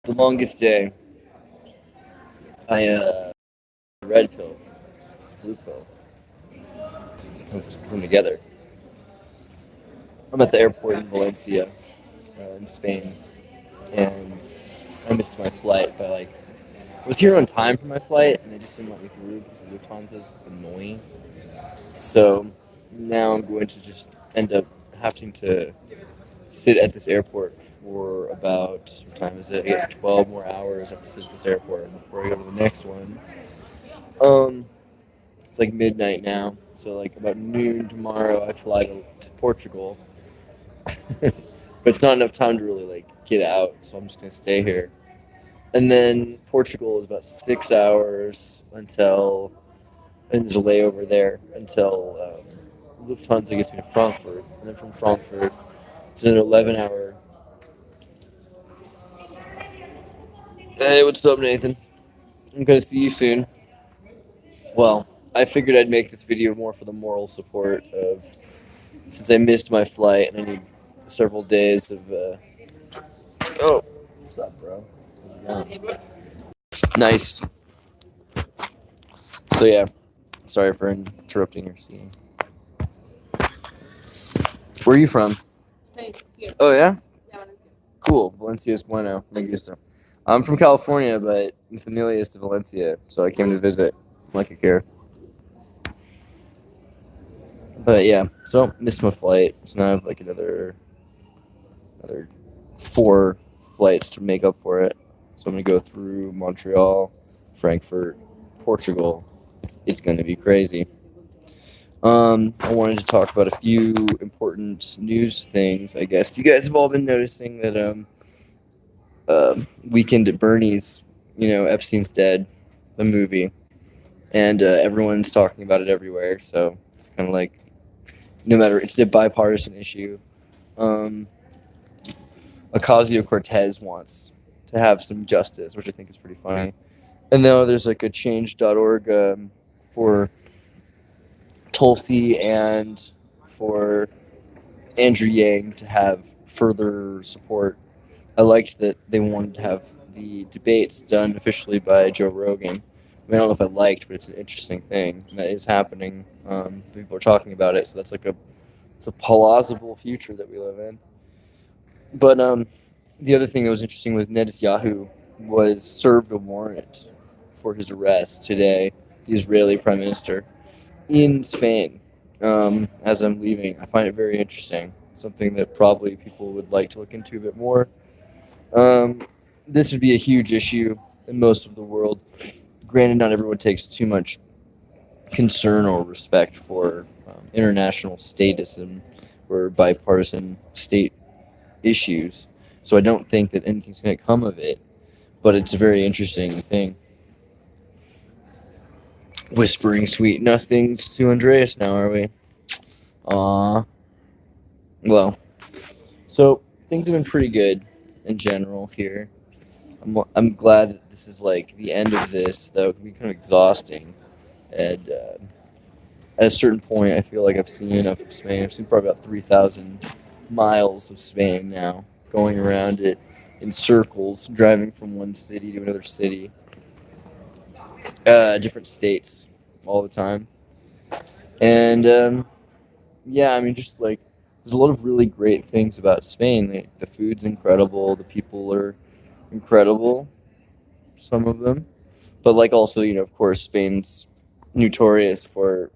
The longest day, I red pill, blue pill, we just put them together. I'm at the airport in Valencia, in Spain, and I missed my flight by I was here on time for my flight, and they just didn't let me through because the Lufthansa's annoying. So now I'm going to just end up having to sit at this airport for about, what time is it? I guess 12 more hours. I have to sit at this airport before I go to the next one. Um, it's like midnight now, so like about noon tomorrow I fly to Portugal. But it's not enough time to really get out, so I'm just gonna stay here. And then Portugal is about 6 hours until, and there's a layover there until Lufthansa gets me to Frankfurt, and then from Frankfurt it's an 11-hour. Hey, what's up, Nathan? I'm gonna see you soon. Well, I figured I'd make this video more for the moral support of, since I missed my flight and I need several days of. Oh, what's up, bro? How's it going? Nice. So yeah, sorry for interrupting your scene. Where are you from? Spain, here. Oh yeah, Yeah, Valencia. cool. Valencia es bueno. Me gusta. I'm from California, but mi familia is de Valencia, so I came to visit. Like a care. But yeah, so missed my flight. So now I have another 4 flights to make up for it. So I'm gonna go through Montreal, Frankfurt, Portugal. It's gonna be crazy. I wanted to talk about a few important news things. I guess you guys have all been noticing that Weekend at Bernie's, Epstein's dead, the movie, and everyone's talking about it everywhere. So it's kind of no matter, it's a bipartisan issue. Ocasio-Cortez wants to have some justice, which I think is pretty funny. And now there's a change.org for Tulsi and for Andrew Yang to have further support. I liked that they wanted to have the debates done officially by Joe Rogan. I mean, I don't know if I liked, but it's an interesting thing that is happening. People are talking about it, so that's it's a plausible future that we live in. But the other thing that was interesting was Netanyahu was served a warrant for his arrest today, the Israeli prime minister, in Spain. As I'm leaving, I find it very interesting. Something that probably people would like to look into a bit more. This would be a huge issue in most of the world. Granted, not everyone takes too much concern or respect for international statism or bipartisan state issues. So I don't think that anything's going to come of it. But it's a very interesting thing. Whispering sweet nothings to Andreas now, are we? Aww. Well, so things have been pretty good in general here. I'm glad that this is the end of this, though. It can be kind of exhausting. And at a certain point, I feel like I've seen enough of Spain. I've seen probably about 3,000 miles of Spain now, going around it in circles, driving from one city to another city, different states all the time. And yeah, I mean, just there's a lot of really great things about Spain. The food's incredible, the people are incredible, some of them, but also, of course, Spain's notorious for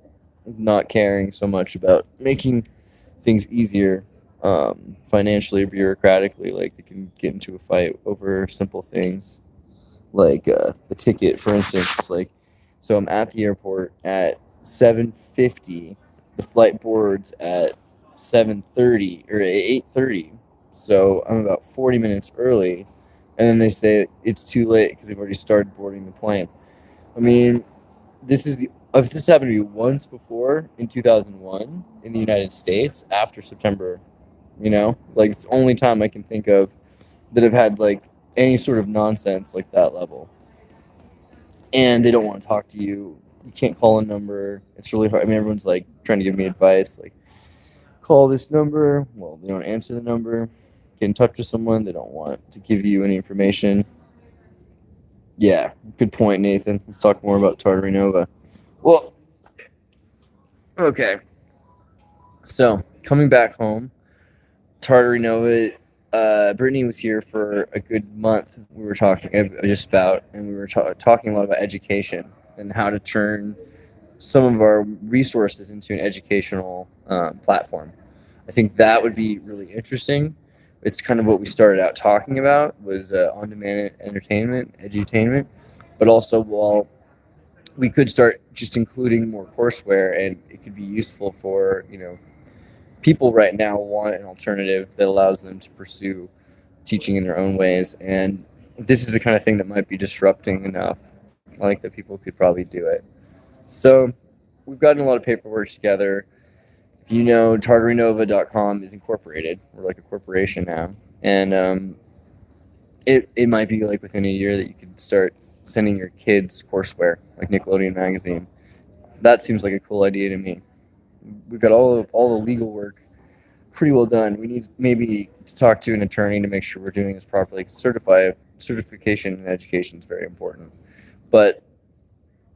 not caring so much about making things easier, financially or bureaucratically. They can get into a fight over simple things, the ticket, for instance. It's so I'm at the airport at 7:50. The flight boards at 7:30 or 8:30. So I'm about 40 minutes early, and then they say it's too late because they've already started boarding the plane. I mean, if this happened to me once before in 2001 in the United States after September, it's the only time I can think of that I've had any sort of nonsense like that level. And they don't want to talk to you. You can't call a number. It's really hard. I mean, everyone's trying to give me advice, call this number. Well, they don't answer the number. Get in touch with someone. They don't want to give you any information. Yeah, good point, Nathan. Let's talk more about Tartary Nova. Well, okay. So coming back home, Tartary Nova. Brittany was here for a good month. We were talking just about, and we were talking a lot about education and how to turn some of our resources into an educational platform. I think that would be really interesting. It's kind of what we started out talking about was on-demand entertainment, edutainment, but also while we could start just including more courseware, and it could be useful for people right now want an alternative that allows them to pursue teaching in their own ways, and this is the kind of thing that might be disrupting enough, like that people could probably do it. So we've gotten a lot of paperwork together. If you know, tartarynova.com is incorporated. We're like a corporation now. And it might be like within a year that you could start sending your kids courseware, like Nickelodeon Magazine. That seems like a cool idea to me. We've got all the legal work pretty well done. We need maybe to talk to an attorney to make sure we're doing this properly. Certification in education is very important. But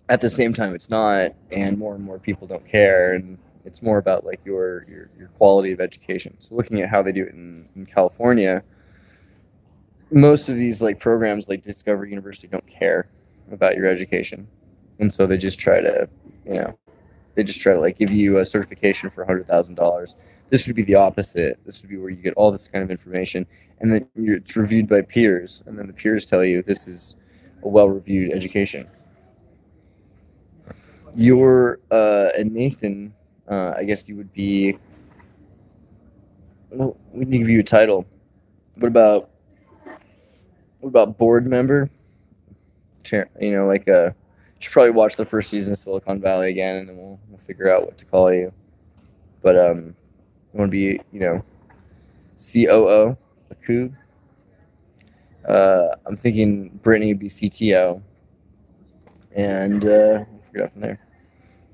at the same time, it's not, and more people don't care, and it's more about like your quality of education. So looking at how they do it in California, most of these like programs like Discovery University don't care about your education, and so you know they just try to like give you a certification for $100,000. This would be the opposite. This would be where you get all this kind of information, and then it's reviewed by peers, and then the peers tell you this is a well-reviewed education. And Nathan, I guess you would be. Well, we need to give you a title. What about board member? Chair. You should probably watch the first season of Silicon Valley again, and then we'll figure out what to call you. But you want to be COO, a coup. I'm thinking Brittany would be CTO, and we'll figure it out from there.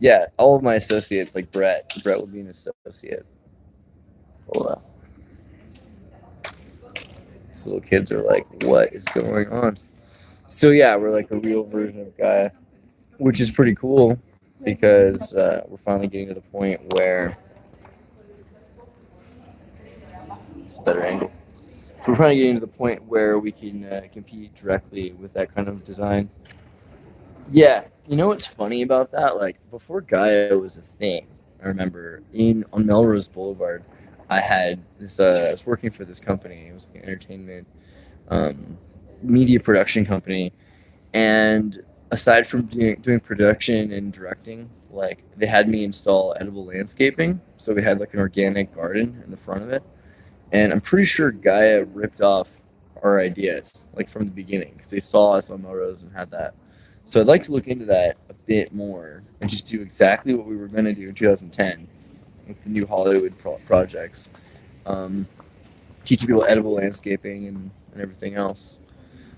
Yeah, all of my associates, like Brett would be an associate. Well, these little kids are like, what is going on? So yeah, we're like a real version of Gaia, which is pretty cool because we're finally getting to the point where it's a better angle. We're finally getting to the point where we can compete directly with that kind of design. Yeah, you know what's funny about that? Like before Gaia was a thing, I remember on Melrose Boulevard, I had this. I was working for this company. It was like an entertainment media production company, and aside from doing production and directing, like they had me install edible landscaping. So we had like an organic garden in the front of it, and I'm pretty sure Gaia ripped off our ideas like from the beginning because they saw us on Melrose and had that. So I'd like to look into that a bit more and just do exactly what we were going to do in 2010 with the new Hollywood projects, teaching people edible landscaping and everything else.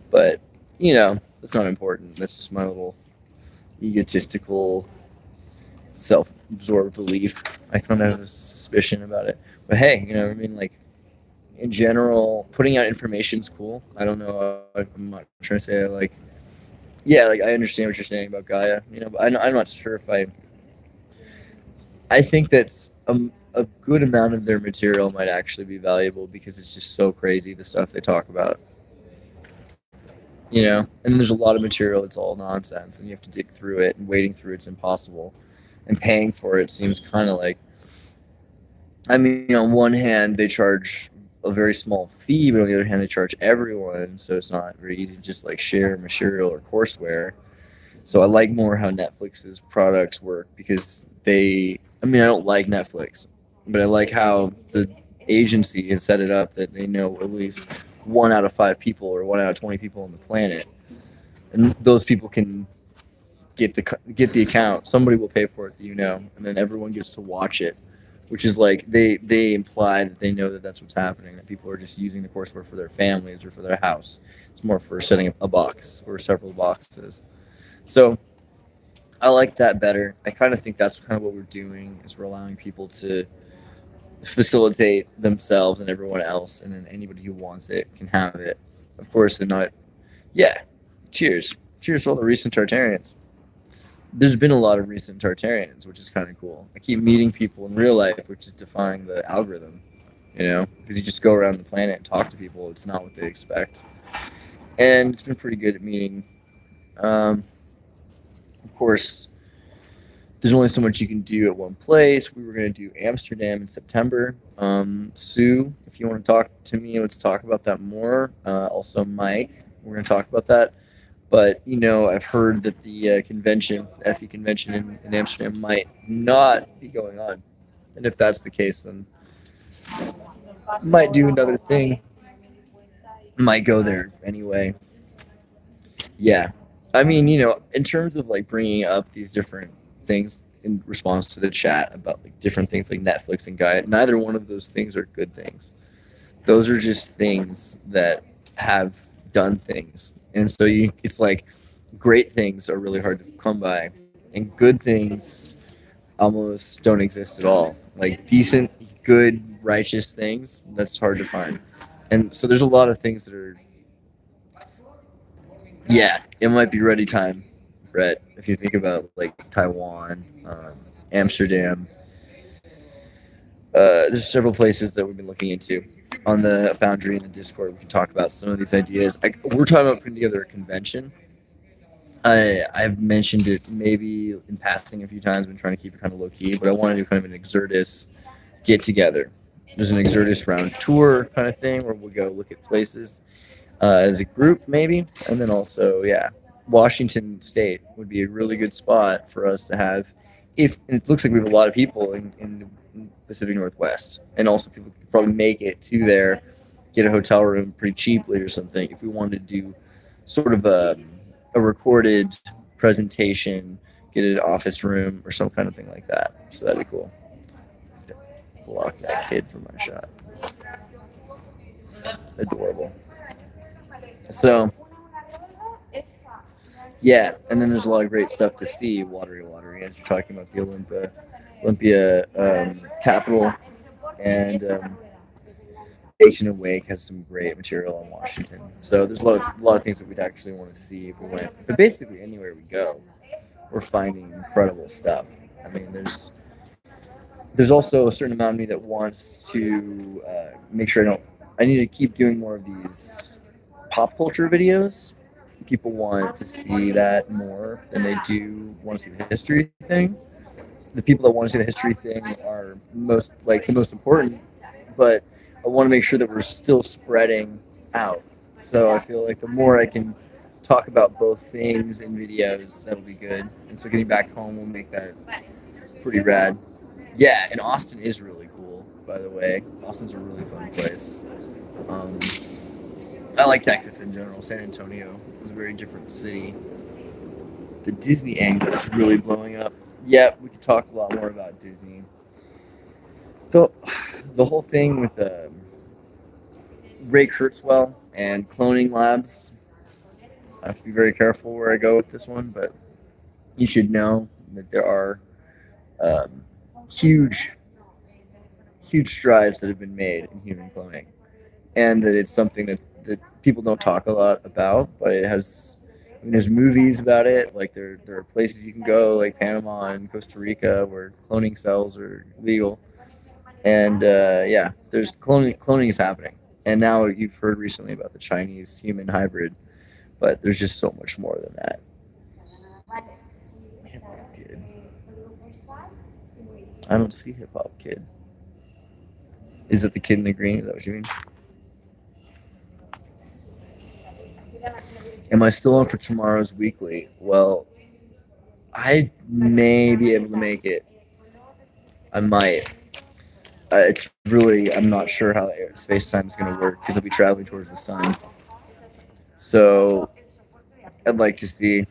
But that's not important. That's just my little egotistical, self-absorbed belief. I kind of have a suspicion about it. But hey, I mean, like in general, putting out information is cool. I don't know. I'm not trying to say like. Yeah, like I understand what you're saying about Gaia, but I'm not sure if I think that's a good amount of their material might actually be valuable because it's just so crazy the stuff they talk about, and then there's a lot of material that's all nonsense and you have to dig through it, and wading through it's impossible, and paying for it seems kind of like, I mean, on one hand they charge a very small fee, but on the other hand they charge everyone, so it's not very easy to just like share material or courseware. So I like more how Netflix's products work because I don't like Netflix, but I like how the agency has set it up that they know at least 1 out of 5 people or 1 out of 20 people on the planet, and those people can get the account. Somebody will pay for it, and then everyone gets to watch it, which is like they imply that they know that that's what's happening, that people are just using the courseware for their families or for their house. It's more for setting up a box or several boxes. So I like that better. I kind of think that's kind of what we're doing, is we're allowing people to facilitate themselves and everyone else, and then anybody who wants it can have it. Of course, they're not. Yeah, Cheers. Cheers to all the recent Tartarians. There's been a lot of recent Tartarians, which is kind of cool. I keep meeting people in real life, which is defying the algorithm, because you just go around the planet and talk to people. It's not what they expect. And it's been pretty good at meeting. Of course, there's only so much you can do at one place. We were going to do Amsterdam in September. Sue, if you want to talk to me, let's talk about that more. Also, Mike, we're going to talk about that. But, I've heard that the convention, FE convention in Amsterdam might not be going on. And if that's the case, then might do another thing. Might go there anyway. Yeah. I mean, in terms of like bringing up these different things in response to the chat about like different things like Netflix and Gaia, neither one of those things are good things. Those are just things that have done things. And so it's like great things are really hard to come by, and good things almost don't exist at all. Like decent, good, righteous things, that's hard to find. And so there's a lot of things that are, yeah, it might be ready time, Brett. If you think about like Taiwan, Amsterdam, there's several places that we've been looking into on the Foundry and the Discord. We can talk about some of these ideas. We're talking about putting together a convention. I've mentioned it maybe in passing a few times. I've been trying to keep it kind of low key, but I want to do kind of an Xirtus get together. There's an Xirtus round tour kind of thing where we'll go look at places as a group maybe, and then also Washington State would be a really good spot for us to have. If it looks like we have a lot of people in the Pacific Northwest, and also people could probably make it to there, get a hotel room pretty cheaply or something. If we wanted to do sort of a recorded presentation, get an office room or some kind of thing like that, so that'd be cool. Block that kid from my shot. Adorable. So, yeah, and then there's a lot of great stuff to see. Watery, as you're talking about the Olympia Capitol, and Ancient Awake has some great material on Washington. So there's a lot of things that we'd actually want to see if we went. But basically, anywhere we go, we're finding incredible stuff. I mean, there's also a certain amount of me that wants to make sure I need to keep doing more of these pop culture videos. People want to see that more than they do want to see the history thing. The people that want to see the history thing are the most important, but I want to make sure that we're still spreading out. So I feel like the more I can talk about both things in videos, that'll be good. And so getting back home will make that pretty rad. Yeah, and Austin is really cool, by the way. Austin's a really fun place. I like Texas in general. San Antonio is a very different city. The Disney angle is really blowing up. Yeah, we could talk a lot more about Disney. The whole thing with Ray Kurzweil and cloning labs. I have to be very careful where I go with this one, but you should know that there are huge strides that have been made in human cloning, and that it's something that people don't talk a lot about, but it has. I mean, there's movies about it. Like there are places you can go, like Panama and Costa Rica, where cloning cells are legal. And there's cloning is happening. And now you've heard recently about the Chinese human hybrid, but there's just so much more than that. Hip Hop Kid. I don't see Hip Hop Kid. Is it the kid in the green? Is that what you mean? Am I still on for tomorrow's weekly? Well, I may be able to make it. I might. I'm not sure how space-time is going to work because I'll be traveling towards the sun. So, I'd like to see.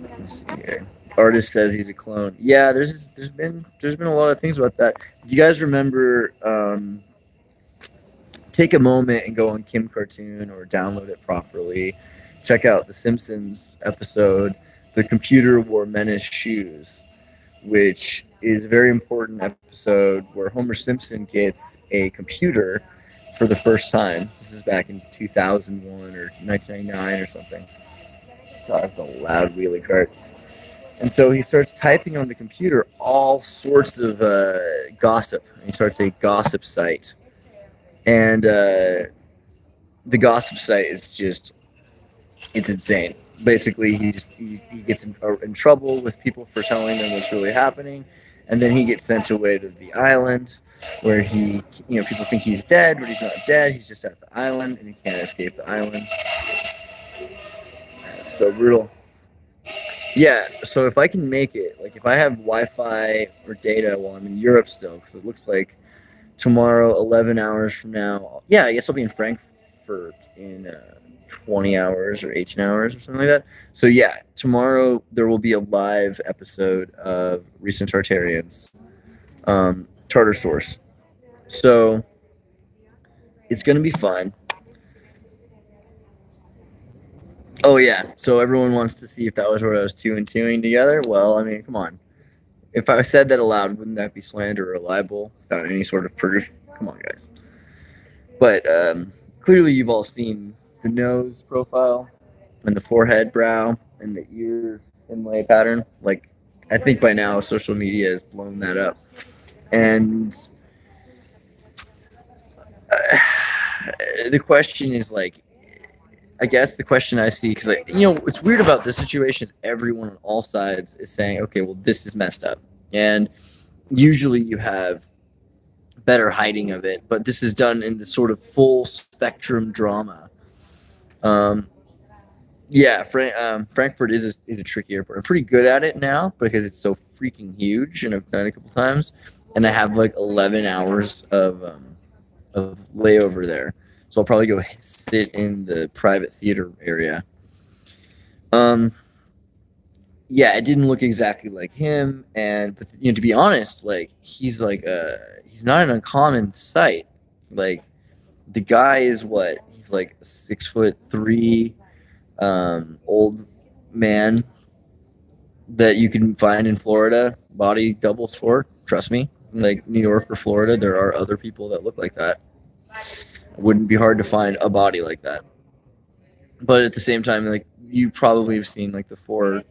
Let me see here. Artist says he's a clone. Yeah, there's been a lot of things about that. Do you guys remember? Take a moment and go on Kim Cartoon or download it properly. Check out the Simpsons episode, "The Computer Wore Menace Shoes," which is a very important episode where Homer Simpson gets a computer for the first time. This is back in 2001 or 1999 or something. God, it's a loud wheelie cart. And so he starts typing on the computer all sorts of gossip. He starts a gossip site. And the gossip site is just, it's insane. Basically, he gets in trouble with people for telling them what's really happening. And then he gets sent away to the island where people think he's dead, but he's not dead. He's just at the island and he can't escape the island. It's so brutal. Yeah, so if I can make it, like if I have Wi-Fi or data while I'm in Europe still, because it looks like tomorrow, 11 hours from now, yeah, I guess I'll be in Frankfurt in 20 hours or 18 hours or something like that. So yeah, tomorrow there will be a live episode of Recent Tartarians, Tartar Source. So it's going to be fun. Oh yeah, so everyone wants to see if that was what I was two and twoing together. Well, I mean, come on. If I said that aloud, wouldn't that be slander or libel without any sort of proof? Come on, guys. But clearly, you've all seen the nose profile and the forehead, brow, and the ear inlay pattern. Like, I think by now social media has blown that up. And the question is like, I guess the question I see, because what's weird about this situation is everyone on all sides is saying, okay, well, this is messed up. And usually you have better hiding of it, but this is done in the sort of full spectrum drama. Frankfurt is a tricky airport. I'm pretty good at it now because it's so freaking huge, and I've done it a couple times, and I have like 11 hours of layover there. So I'll probably go sit in the private theater area. Yeah, it didn't look exactly like him, but to be honest, like he's not an uncommon sight. Like the guy is what? He's like 6'3", old man that you can find in Florida. Body doubles for. Trust me, like New York or Florida, there are other people that look like that. It wouldn't be hard to find a body like that. But at the same time, like you probably have seen like the fortune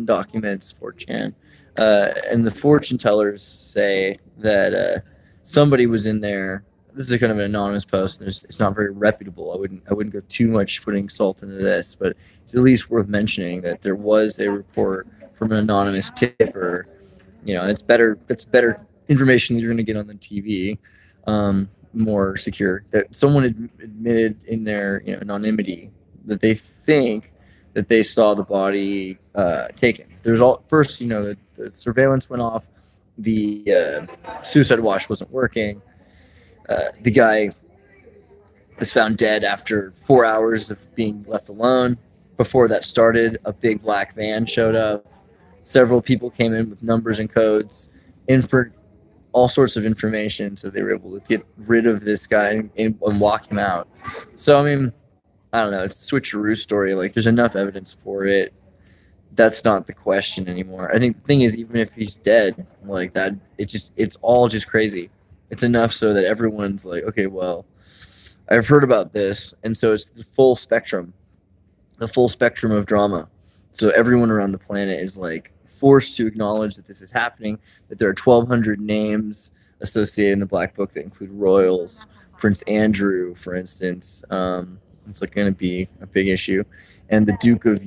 documents, 4chan, and the fortune tellers say that somebody was in there. This is a kind of an anonymous post. It's not very reputable. I wouldn't go too much putting salt into this, but it's at least worth mentioning that there was a report from an anonymous tipper. It's better. That's better information that you're going to get on the TV, more secure. That someone admitted in their anonymity that they think that they saw the body taken. There's the surveillance went off, the suicide watch wasn't working. The guy was found dead after 4 hours of being left alone. Before that started, a big black van showed up. Several people came in with numbers and codes, in for all sorts of information, so they were able to get rid of this guy and walk him out. So, I mean, I don't know. It's a switcheroo story. Like, there's enough evidence for it. That's not the question anymore. I think the thing is, even if he's dead, like that, it's all just crazy. It's enough so that everyone's like, okay, well, I've heard about this, and so it's the full spectrum of drama. So everyone around the planet is like forced to acknowledge that this is happening, that there are 1,200 names associated in the Black Book that include royals, Prince Andrew, for instance. It's like going to be a big issue, and the Duke of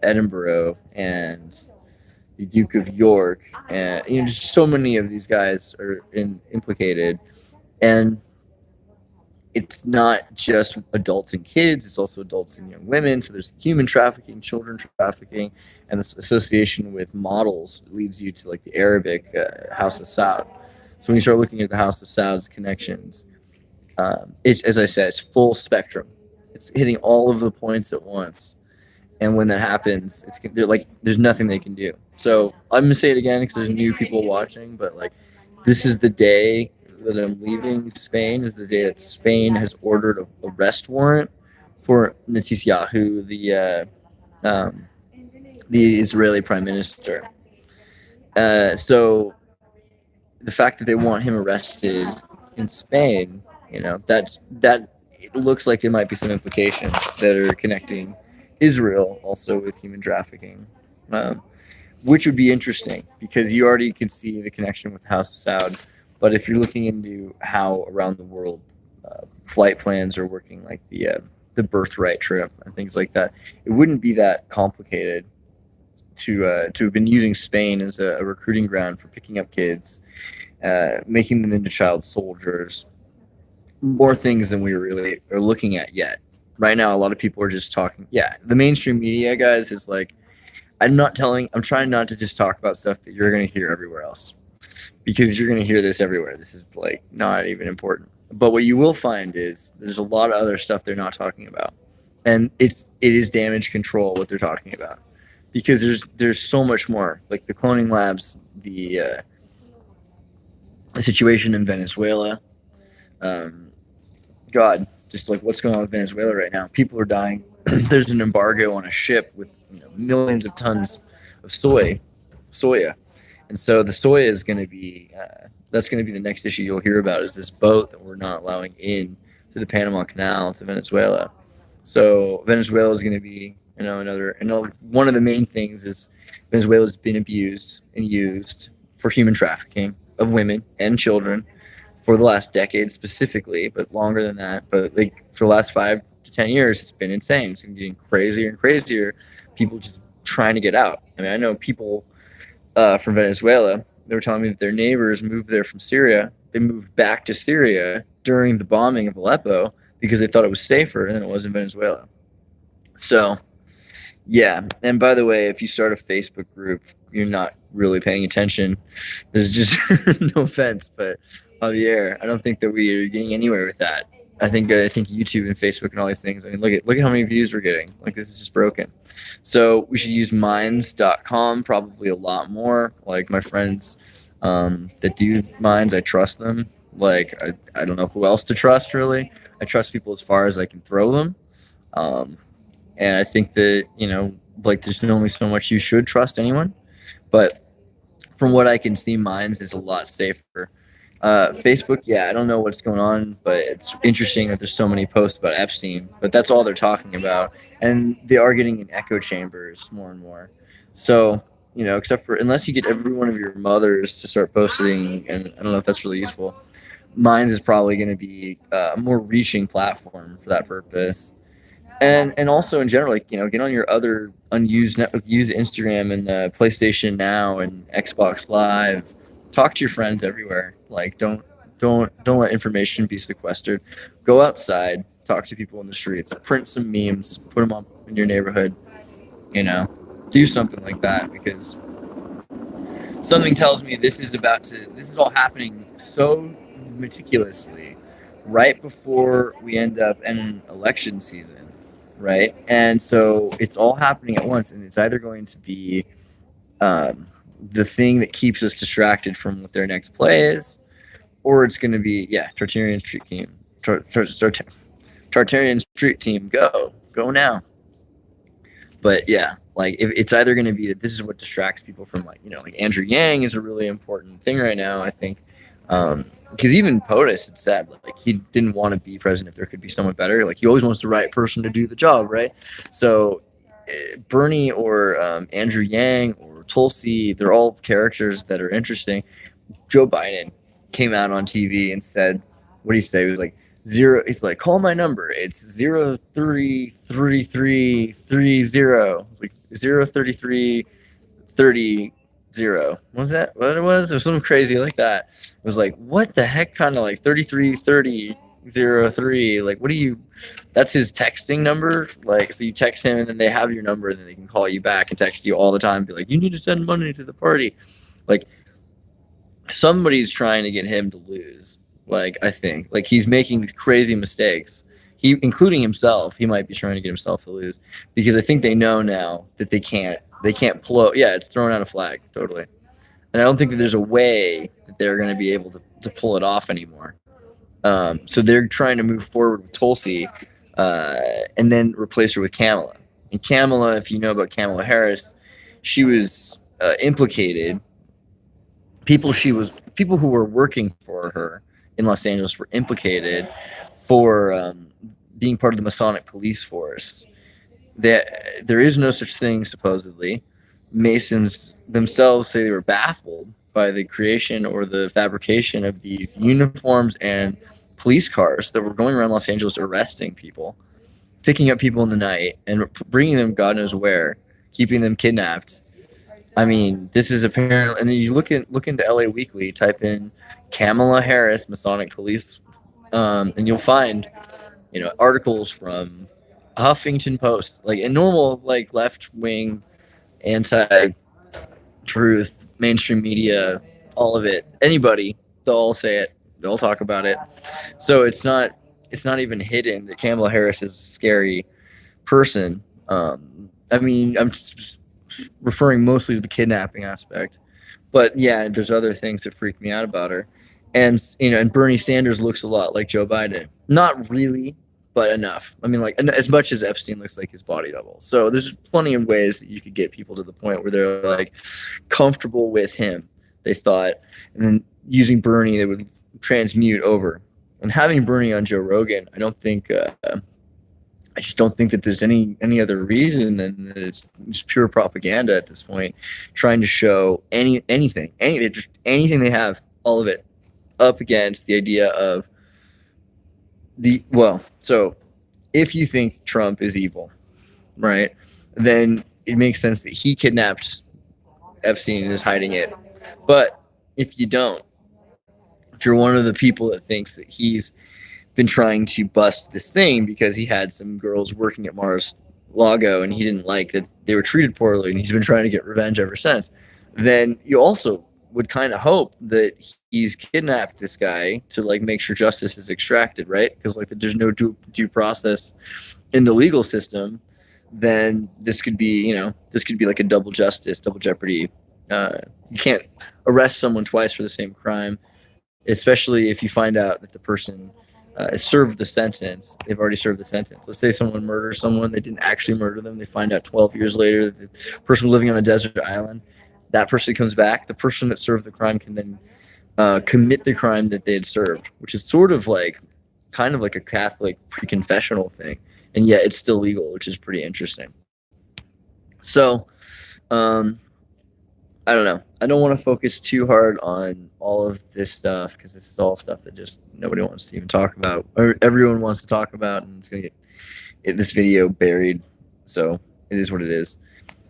Edinburgh and the Duke of York, and just so many of these guys are implicated, and it's not just adults and kids; it's also adults and young women. So there's human trafficking, children trafficking, and this association with models leads you to like the Arabic House of Saud. So when you start looking at the House of Saud's connections, as I said, it's full spectrum. It's hitting all of the points at once, and when that happens, there's nothing they can do. So I'm gonna say it again because there's new people watching, but like this is the day that I'm leaving Spain. Is the day that Spain has ordered an arrest warrant for Netanyahu, the Israeli prime minister. So the fact that they want him arrested in Spain, that it looks like there might be some implications that are connecting Israel also with human trafficking, um, which would be interesting because you already can see the connection with the House of Saud. But if you're looking into how around the world flight plans are working, like the birthright trip and things like that, it wouldn't be that complicated to have been using Spain as a recruiting ground for picking up kids, making them into child soldiers, more things than we really are looking at yet. Right now, a lot of people are just talking. Yeah, the mainstream media, guys, is like, I'm trying not to just talk about stuff that you're going to hear everywhere else, because you're going to hear this everywhere. This is like not even important. But what you will find is there's a lot of other stuff they're not talking about. And it is damage control what they're talking about. Because there's so much more. Like the cloning labs, the situation in Venezuela. God, just like what's going on with Venezuela right now. People are dying. There's an embargo on a ship with millions of tons of soya. And so the soya is going to be, that's going to be the next issue you'll hear about, is this boat that we're not allowing in to the Panama Canal to Venezuela. So Venezuela is going to be, one of the main things is Venezuela has been abused and used for human trafficking of women and children for the last decade specifically, but longer than that. But like for the last 5 to 10 years, it's been insane. It's been getting crazier and crazier. People just trying to get out. I mean, I know people from Venezuela. They were telling me that their neighbors moved there from Syria. They moved back to Syria during the bombing of Aleppo because they thought it was safer than it was in Venezuela. So, yeah. And by the way, if you start a Facebook group, you're not really paying attention. There's just no offense, but Javier, I don't think that we are getting anywhere with that. I think YouTube and Facebook and all these things. I mean, look at how many views we're getting. Like, this is just broken. So we should use minds.com probably a lot more. Like my friends that do minds, I trust them. Like I don't know who else to trust really. I trust people as far as I can throw them. And I think that like there's only so much you should trust anyone. But from what I can see, minds is a lot safer. Facebook, yeah, I don't know what's going on, but it's interesting that there's so many posts about Epstein, but that's all they're talking about. And they are getting in echo chambers more and more. So, except for, unless you get every one of your mothers to start posting, and I don't know if that's really useful, Minds is probably going to be a more reaching platform for that purpose. And also in general, like, get on your other unused network, use Instagram and PlayStation Now and Xbox Live. Talk to your friends everywhere. Like, don't let information be sequestered. Go outside, talk to people in the streets, print some memes, put them up in your neighborhood. Do something like that, because something tells me this is all happening so meticulously right before we end up in an election season, right? And so it's all happening at once, and it's either going to be the thing that keeps us distracted from what their next play is, or it's going to be, Tartarian Street Team. Tartarian Street Team, go now. But yeah, like if it's either going to be that this is what distracts people from, like Andrew Yang is a really important thing right now, I think, because even POTUS had said like he didn't want to be president if there could be someone better. Like he always wants the right person to do the job, right? So Bernie or Andrew Yang or Tulsi, they're all characters that are interesting. Joe Biden came out on TV and said, what do you say? It was like zero. It's like, call my number. It's 033330. It's like 03330. What was that? What it was? It was something crazy like that. It was like, what the heck? Kind of like 333003. Like, what do you? That's his texting number. Like, so you text him and then they have your number and then they can call you back and text you all the time. And be like, you need to send money to the party. Like, somebody's trying to get him to lose. Like, I think, like, he's making these crazy mistakes. He, including himself, he might be trying to get himself to lose, because I think they know now that they can't pull out. Yeah, it's throwing out a flag, totally. And I don't think that there's a way that they're going to be able to pull it off anymore. So they're trying to move forward with Tulsi and then replace her with Kamala. And Kamala, if you know about Kamala Harris, she was implicated. People she was people who were working for her in Los Angeles were implicated for being part of the Masonic police force. There is no such thing, supposedly. Masons themselves say they were baffled by the creation or the fabrication of these uniforms and police cars that were going around Los Angeles arresting people, picking up people in the night and bringing them God knows where, keeping them kidnapped. I mean, this is apparently, and then you look into LA Weekly, type in Kamala Harris Masonic police, and you'll find articles from Huffington Post, like a normal like left wing anti-truth mainstream media, all of it. Anybody, they'll all say it. They'll talk about it. So it's not even hidden that Kamala Harris is a scary person. I mean, I'm referring mostly to the kidnapping aspect, but yeah, there's other things that freak me out about her. And and Bernie Sanders looks a lot like Joe Biden. Not really, but enough. I mean, like as much as Epstein looks like his body double. So there's plenty of ways that you could get people to the point where they're like comfortable with him, they thought, and then using Bernie, they would transmute over. And having Bernie on Joe Rogan, I just don't think that there's any other reason than that it's just pure propaganda at this point, trying to show anything they have, all of it, up against the idea of so if you think Trump is evil, right, then it makes sense that he kidnapped Epstein and is hiding it. But if you don't, if you're one of the people that thinks that he's been trying to bust this thing because he had some girls working at Mar-a-Lago and he didn't like that they were treated poorly and he's been trying to get revenge ever since, then you also would kind of hope that he's kidnapped this guy to like make sure justice is extracted, right? Because like there's no due process in the legal system, then this could be like a double justice, double jeopardy. You can't arrest someone twice for the same crime, especially if you find out that the person served the sentence. They've already served the sentence. Let's say someone murders someone, they didn't actually murder them. They find out 12 years later that the person was living on a desert island. That person comes back. The person that served the crime can then commit the crime that they had served, which is kind of like a Catholic pre-confessional thing, and yet it's still legal, which is pretty interesting. So, I don't know. I don't want to focus too hard on all of this stuff because this is all stuff that just nobody wants to even talk about, or everyone wants to talk about, and it's going to get this video buried. So it is what it is.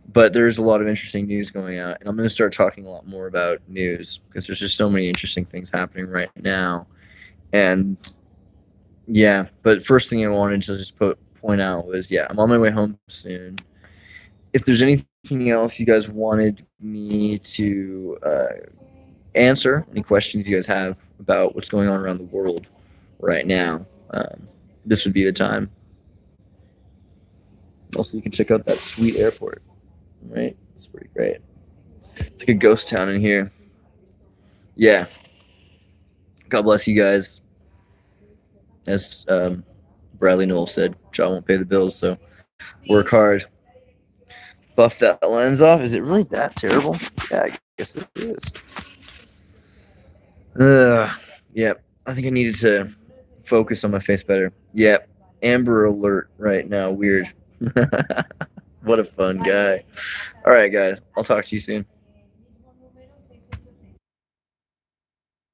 But there's a lot of interesting news going out, and I'm going to start talking a lot more about news because there's just so many interesting things happening right now. And yeah, but first thing I wanted to just point out was, I'm on my way home soon. If there's anything else you guys wanted me to answer, any questions you guys have about what's going on around the world right now, this would be the time. Also, you can check out that sweet airport, right? It's pretty great. It's like a ghost town in here. Yeah. God bless you guys. As Bradley Noel said, John won't pay the bills, so work hard. Buff that lens off. Is it really that terrible? Yeah, I guess it is. Yeah, I think I needed to focus on my face better. Yeah, Amber Alert right now. Weird. What a fun guy. All right, guys. I'll talk to you soon.